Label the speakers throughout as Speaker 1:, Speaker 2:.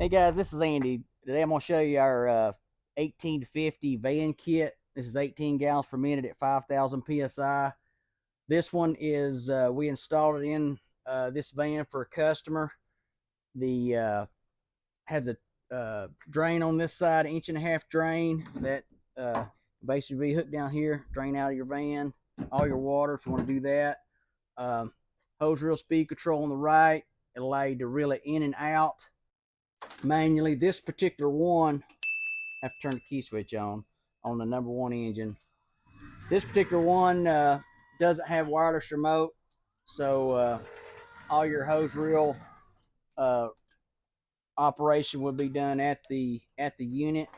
Speaker 1: Hey guys, this is Andy. Today I'm going to show you our 1850 van kit. This is 18 gallons per minute at 5,000 PSI. This one is, we installed it in this van for a customer. The has a drain on this side, 1.5-inch drain that basically be hooked down here, drain out of your van, all your water if you want to do that. Hose reel speed control on the right. It'll allow you to reel it in and out manually. This particular one, I have to turn the key switch on the number one engine. This particular one doesn't have wireless remote, so all your hose reel operation will be done at the unit.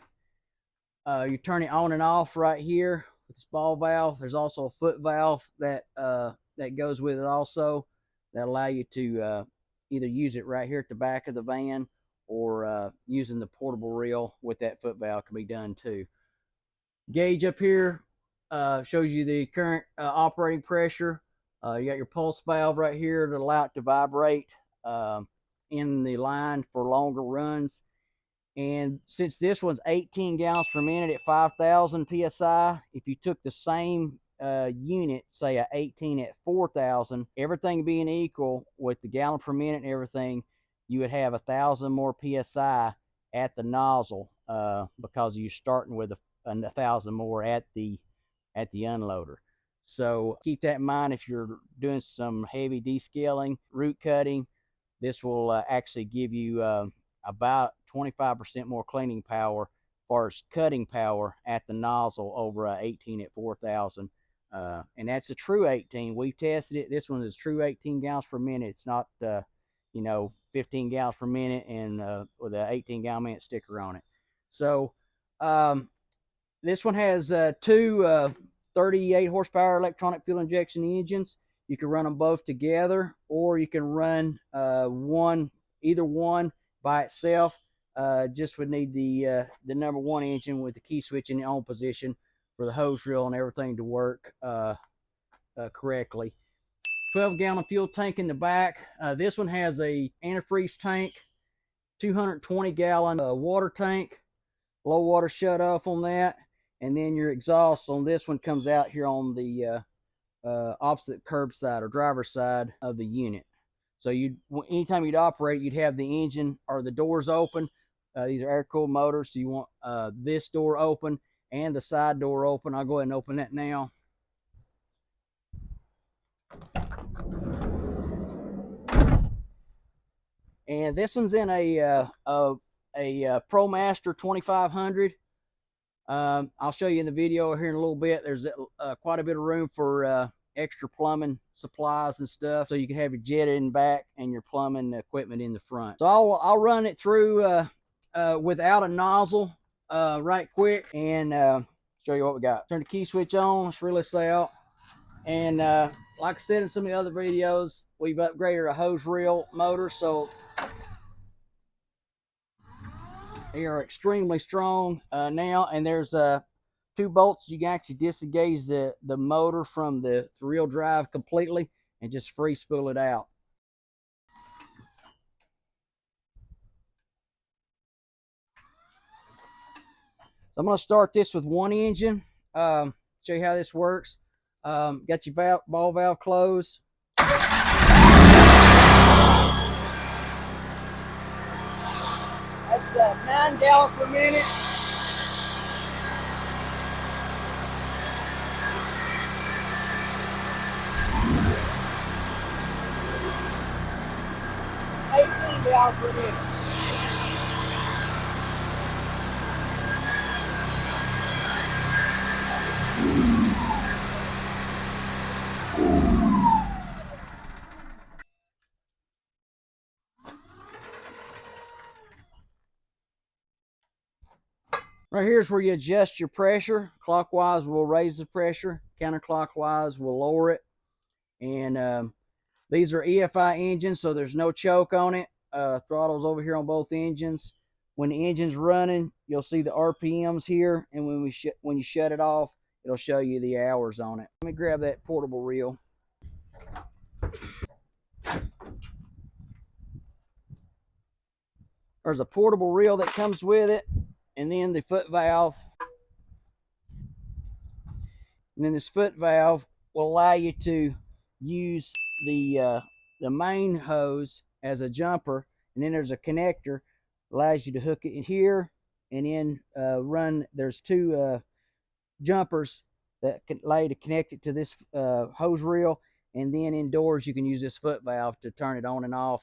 Speaker 1: You turn it on and off right here with this ball valve. There's also a foot valve that that goes with it also, that allow you to either use it right here at the back of the van, or using the portable reel with that foot valve can be done too. Gauge up here shows you the current operating pressure. You got your pulse valve right here to allow it to vibrate in the line for longer runs. And since this one's 18 gallons per minute at 5,000 PSI, if you took the same unit, say a 18 at 4,000, everything being equal with the gallon per minute and everything, you would have 1,000 more PSI at the nozzle because you're starting with 1,000 more at the unloader. So keep that in mind if you're doing some heavy descaling, root cutting. This will actually give you about 25% more cleaning power as far as cutting power at the nozzle over 18 at 4,000. And that's a true 18. We've tested it. This one is true 18 gallons per minute. It's not, 15 gallons per minute and with an 18 gallon minute sticker on it. So this one has two 38 horsepower electronic fuel injection engines. You can run them both together, or you can run either one by itself. Just would need the number one engine with the key switch in the on position for the hose reel and everything to work correctly. 12-gallon fuel tank in the back. This one has a antifreeze tank, 220-gallon water tank, low water shutoff on that, and then your exhaust on this one comes out here on the opposite curb side or driver's side of the unit. So anytime you'd operate, you'd have the engine or the doors open. These are air-cooled motors, so you want this door open and the side door open. I'll go ahead and open that now. And this one's in a ProMaster 2500. I'll show you in the video here in a little bit. There's quite a bit of room for extra plumbing supplies and stuff, so you can have your jet in the back and your plumbing equipment in the front. So I'll run it through without a nozzle right quick and show you what we got. Turn the key switch on. Let's reel this out. And like I said in some of the other videos, we've upgraded a hose reel motor, so they are extremely strong now. And there's two bolts. You can actually disengage the motor from the reel drive completely and just free spool it out. So I'm going to start this with one engine. Show you how this works. Got your ball valve closed. That's 9 gallons per minute. Gallons per minute. Right here is where you adjust your pressure. Clockwise will raise the pressure, counterclockwise will lower it. And these are EFI engines, so there's no choke on it. Throttle's over here on both engines. When the engine's running, you'll see the RPMs here, and when you shut it off, it'll show you the hours on it. Let me grab that portable reel. There's a portable reel that comes with it, and then the foot valve. And then this foot valve will allow you to use the main hose as a jumper, and then there's a connector allows you to hook it in here, and then run. There's two jumpers that can allow you to connect it to this hose reel, and then indoors you can use this foot valve to turn it on and off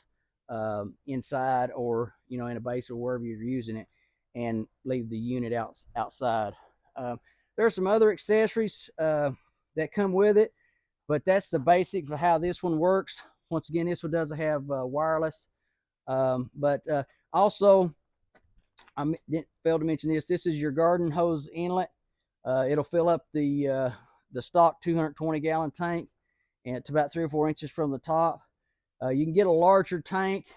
Speaker 1: inside, or in a base or wherever you're using it, and leave the unit outside. There are some other accessories that come with it, but that's the basics of how this one works. Once again, this one doesn't have wireless, but also I didn't fail to mention this. This is your garden hose inlet. It'll fill up the stock 220-gallon tank, and it's about 3 or 4 inches from the top. You can get a larger tank,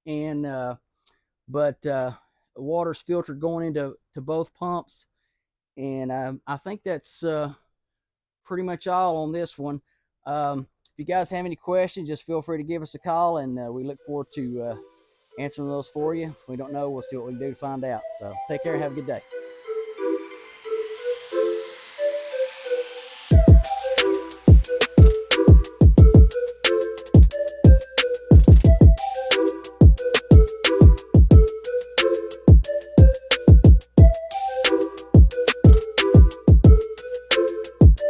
Speaker 1: and but water's filtered going into both pumps, and I think that's pretty much all on this one. If you guys have any questions, just feel free to give us a call, and we look forward to answering those for you. If we don't know, we'll see what we can do to find out. So take care and have a good day.